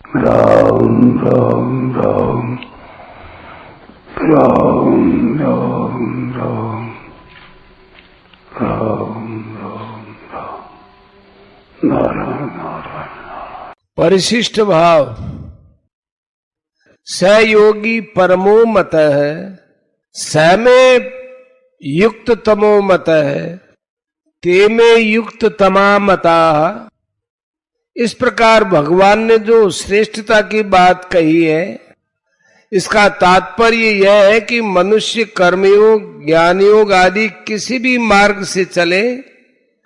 राम राम राम राम राम राम राम राम राम नारायण नारायण। परिशिष्ट भाव। स योगी परमो मतः स में युक्त तमो मतः ते में युक्त तमा मता। इस प्रकार भगवान ने जो श्रेष्ठता की बात कही है, इसका तात्पर्य यह है कि मनुष्य कर्मयोग, ज्ञान योग आदि किसी भी मार्ग से चले,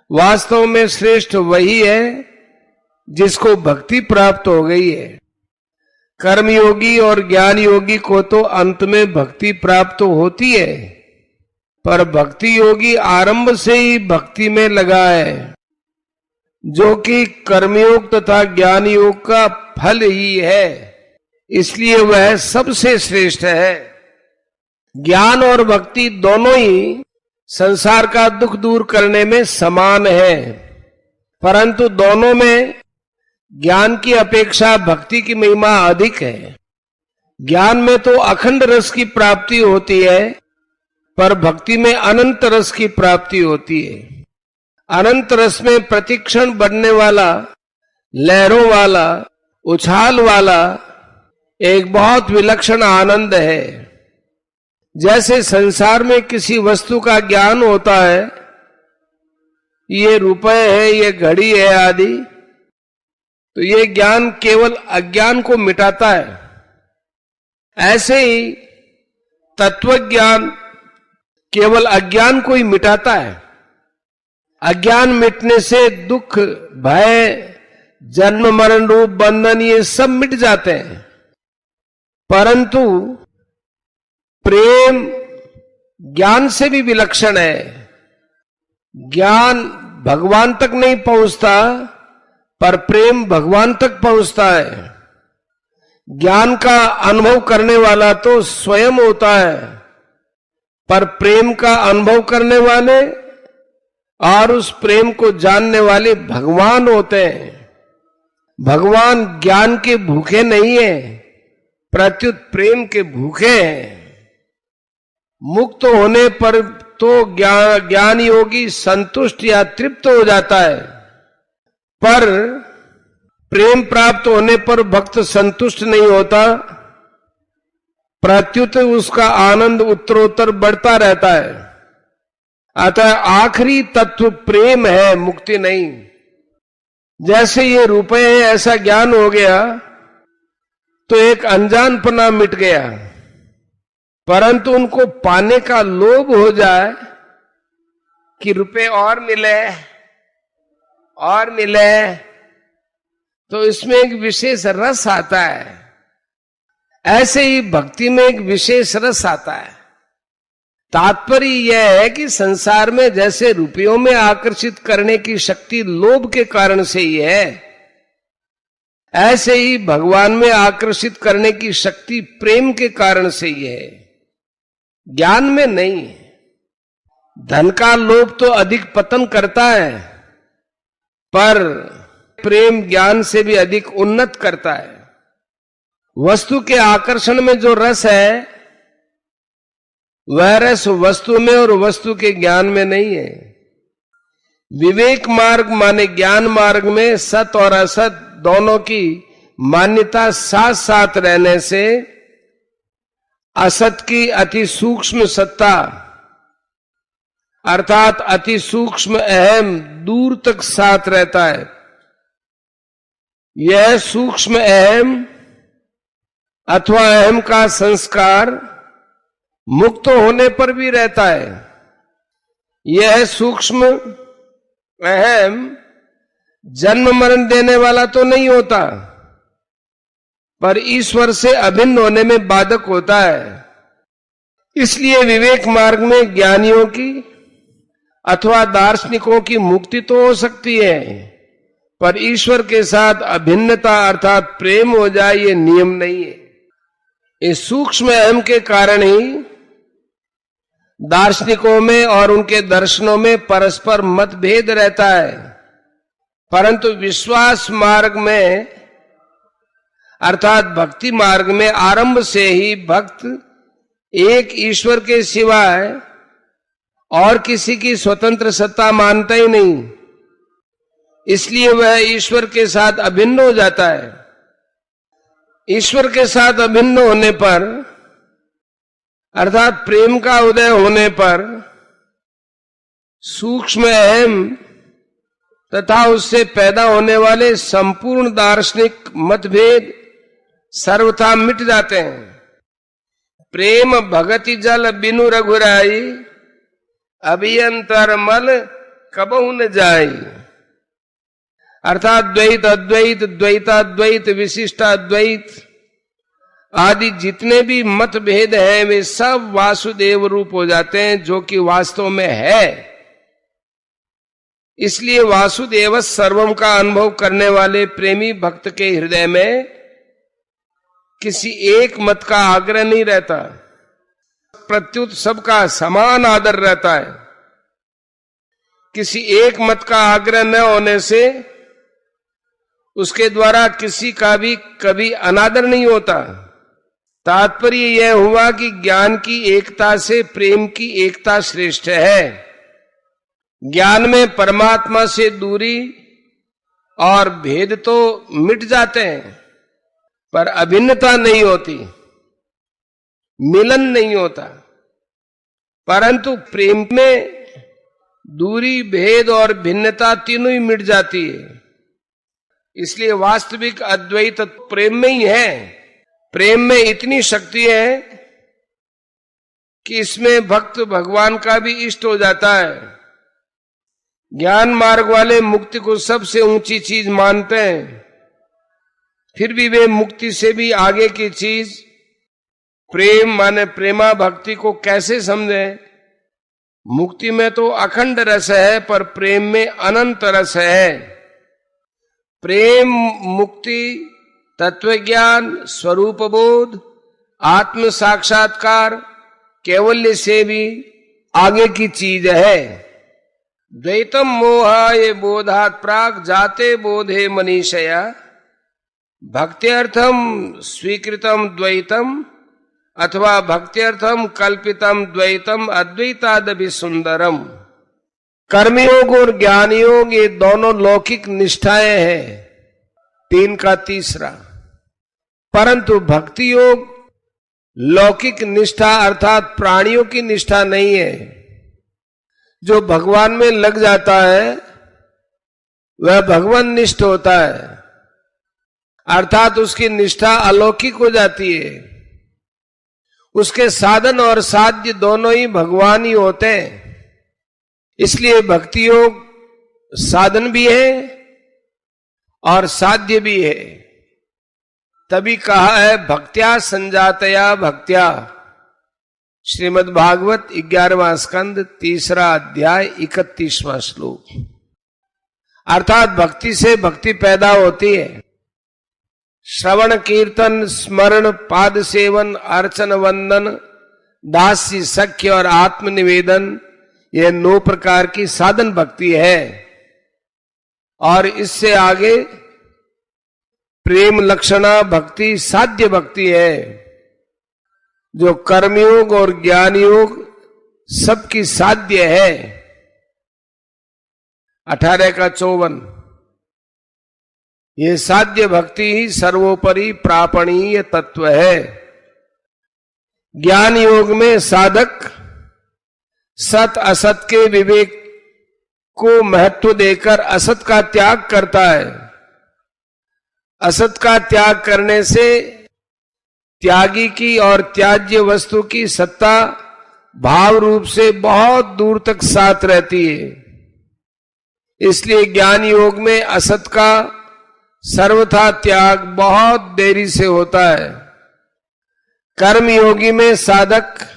वास्तव में श्रेष्ठ वही है जिसको भक्ति प्राप्त हो गई है। कर्मयोगी और ज्ञान योगी को तो अंत में भक्ति प्राप्त होती है, पर भक्ति योगी आरंभ से ही भक्ति में लगा है, जो कि कर्मयोग तथा ज्ञान योग का फल ही है, इसलिए वह सबसे श्रेष्ठ है। ज्ञान और भक्ति दोनों ही संसार का दुख दूर करने में समान है, परंतु दोनों में ज्ञान की अपेक्षा भक्ति की महिमा अधिक है। ज्ञान में तो अखंड रस की प्राप्ति होती है, पर भक्ति में अनंत रस की प्राप्ति होती है। अनंत रस में प्रतिक्षण बढ़ने वाला, लहरों वाला, उछाल वाला एक बहुत विलक्षण आनंद है। जैसे संसार में किसी वस्तु का ज्ञान होता है, ये रुपए है, ये घड़ी है आदि, तो ये ज्ञान केवल अज्ञान को मिटाता है। ऐसे ही तत्व ज्ञान केवल अज्ञान को ही मिटाता है। अज्ञान मिटने से दुख, भय, जन्म मरण रूप बंधन ये सब मिट जाते हैं, परंतु प्रेम ज्ञान से भी विलक्षण है। ज्ञान भगवान तक नहीं पहुंचता, पर प्रेम भगवान तक पहुंचता है। ज्ञान का अनुभव करने वाला तो स्वयं होता है, पर प्रेम का अनुभव करने वाले और उस प्रेम को जानने वाले भगवान होते हैं। भगवान ज्ञान के भूखे नहीं है, प्रत्युत प्रेम के भूखे हैं। मुक्त होने पर तो ज्ञान योगी संतुष्ट या तृप्त हो जाता है, पर प्रेम प्राप्त होने पर भक्त संतुष्ट नहीं होता, प्रत्युत उसका आनंद उत्तरोत्तर बढ़ता रहता है। अतः आखिरी तत्व प्रेम है, मुक्ति नहीं। जैसे ये रुपए हैं ऐसा ज्ञान हो गया तो एक अनजानपना मिट गया, परंतु उनको पाने का लोभ हो जाए कि रुपए और मिले और मिले, तो इसमें एक विशेष रस आता है। ऐसे ही भक्ति में एक विशेष रस आता है। तात्पर्य यह है कि संसार में जैसे रुपयों में आकर्षित करने की शक्ति लोभ के कारण से ही है, ऐसे ही भगवान में आकर्षित करने की शक्ति प्रेम के कारण से ही है, ज्ञान में नहीं। धन का लोभ तो अधिक पतन करता है, पर प्रेम ज्ञान से भी अधिक उन्नत करता है। वस्तु के आकर्षण में जो रस है, वह रस वस्तु में और वस्तु के ज्ञान में नहीं है। विवेक मार्ग माने ज्ञान मार्ग में सत और असत दोनों की मान्यता साथ साथ रहने से असत की अति सूक्ष्म सत्ता अर्थात अति सूक्ष्म अहम दूर तक साथ रहता है। यह सूक्ष्म अहम अथवा अहम का संस्कार मुक्त होने पर भी रहता है। यह सूक्ष्म अहम जन्म मरण देने वाला तो नहीं होता, पर ईश्वर से अभिन्न होने में बाधक होता है। इसलिए विवेक मार्ग में ज्ञानियों की अथवा दार्शनिकों की मुक्ति तो हो सकती है, पर ईश्वर के साथ अभिन्नता अर्थात प्रेम हो जाए ये नियम नहीं है। इस सूक्ष्म अहम के कारण ही दार्शनिकों में और उनके दर्शनों में परस्पर मतभेद रहता है, परंतु विश्वास मार्ग में अर्थात भक्ति मार्ग में आरंभ से ही भक्त एक ईश्वर के सिवाय और किसी की स्वतंत्र सत्ता मानता ही नहीं, इसलिए वह ईश्वर के साथ अभिन्न हो जाता है। ईश्वर के साथ अभिन्न होने पर अर्थात प्रेम का उदय होने पर सूक्ष्म अहम तथा उससे पैदा होने वाले संपूर्ण दार्शनिक मतभेद सर्वथा मिट जाते हैं। प्रेम भगति जल बिनु रघुराई, अभियंतर मल कबहु न जाई। अर्थात द्वैत अद्वैत, द्वैताद्वैत, विशिष्टाद्वैत आदि जितने भी मतभेद हैं वे सब वासुदेव रूप हो जाते हैं, जो कि वास्तव में है। इसलिए वासुदेव सर्वम का अनुभव करने वाले प्रेमी भक्त के हृदय में किसी एक मत का आग्रह नहीं रहता, प्रत्युत सबका समान आदर रहता है। किसी एक मत का आग्रह न होने से उसके द्वारा किसी का भी कभी अनादर नहीं होता। तात्पर्य यह हुआ कि ज्ञान की एकता से प्रेम की एकता श्रेष्ठ है। ज्ञान में परमात्मा से दूरी और भेद तो मिट जाते हैं, पर अभिन्नता नहीं होती, मिलन नहीं होता। परंतु प्रेम में दूरी, भेद और भिन्नता तीनों ही मिट जाती है। इसलिए वास्तविक अद्वैत प्रेम में ही है। प्रेम में इतनी शक्ति है कि इसमें भक्त भगवान का भी इष्ट हो जाता है। ज्ञान मार्ग वाले मुक्ति को सबसे ऊंची चीज मानते हैं, फिर भी वे मुक्ति से भी आगे की चीज प्रेम माने प्रेमा भक्ति को कैसे समझें। मुक्ति में तो अखंड रस है, पर प्रेम में अनंत रस है। प्रेम, मुक्ति, तत्वज्ञान, स्वरूप बोध, आत्म साक्षात्कार, कैवल्य से भी आगे की चीज है। द्वैतम मोहाय बोधात् प्राक् जाते बोधे मनीषया, भक्त्यर्थम स्वीकृतम द्वैतम अथवा भक्त्यर्थम कल्पितम द्वैतम अद्वैतादपि सुंदरम। कर्मयोग और ज्ञान योग ये दोनों लौकिक निष्ठाएं हैं, 3 का तीसरा। परंतु भक्ति योग लौकिक निष्ठा अर्थात प्राणियों की निष्ठा नहीं है। जो भगवान में लग जाता है वह भगवान निष्ठ होता है, अर्थात उसकी निष्ठा अलौकिक हो जाती है। उसके साधन और साध्य दोनों ही भगवान ही होते हैं। इसलिए भक्ति योग साधन भी है और साध्य भी है। तभी कहा है भक्त्या संजातया भक्त्या, श्रीमद् भागवत 11वां स्कंद 3रा अध्याय 31वां श्लोक। अर्थात भक्ति से भक्ति पैदा होती है। श्रवण कीर्तन स्मरण पाद सेवन अर्चन वंदन दास्य सख्य और आत्मनिवेदन, यह 9 प्रकार की साधन भक्ति है। और इससे आगे प्रेम लक्षणा भक्ति साध्य भक्ति है, जो कर्मयोग और ज्ञान योग सबकी साध्य है। 18 का 54। ये साध्य भक्ति ही सर्वोपरि प्रापणीय तत्व है। ज्ञान योग में साधक सत असत के विवेक को महत्व देकर असत का त्याग करता है। असत का त्याग करने से त्यागी की और त्याज्य वस्तु की सत्ता भाव रूप से बहुत दूर तक साथ रहती है। इसलिए ज्ञान योग में असत का सर्वथा त्याग बहुत देरी से होता है। कर्म योगी में साधक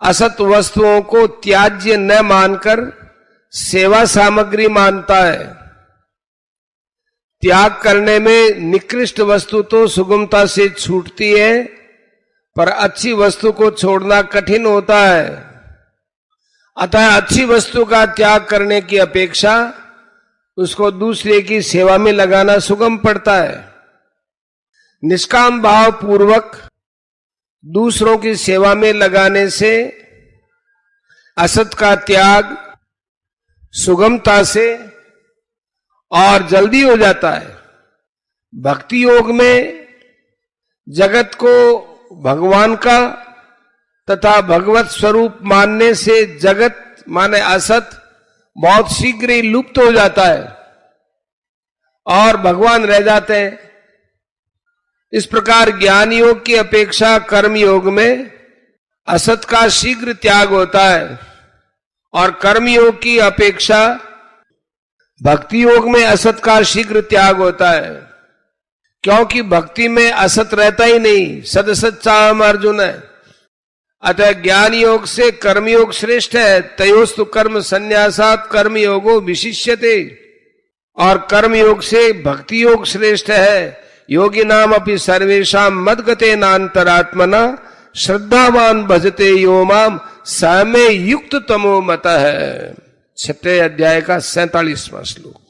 असत वस्तुओं को त्याज्य न मानकर सेवा सामग्री मानता है। त्याग करने में निकृष्ट वस्तु तो सुगमता से छूटती है, पर अच्छी वस्तु को छोड़ना कठिन होता है। अतः अच्छी वस्तु का त्याग करने की अपेक्षा उसको दूसरे की सेवा में लगाना सुगम पड़ता है। निष्काम भाव पूर्वक दूसरों की सेवा में लगाने से असत का त्याग सुगमता से और जल्दी हो जाता है। भक्ति योग में जगत को भगवान का तथा भगवत स्वरूप मानने से जगत माने असत बहुत शीघ्र ही लुप्त हो जाता है और भगवान रह जाते हैं। इस प्रकार ज्ञान योग की अपेक्षा कर्म योग में असत का शीघ्र त्याग होता है और कर्म योग की अपेक्षा भक्ति योग में असत का शीघ्र त्याग होता है, क्योंकि भक्ति में असत रहता ही नहीं, सदसत चाहम अर्जुन है। अतः ज्ञान योग से कर्म योग श्रेष्ठ है। तयोस्तु कर्म संन्यासात कर्म योगो विशिष्यते, और कर्म योग से भक्ति योग श्रेष्ठ है। योगी नाम अपि सर्वेषाम मद्गते नान्तरात्मना श्रद्धावान भजते यो माम स मे युक्त तमो मतः। 6 अध्याय का 47वां श्लोक।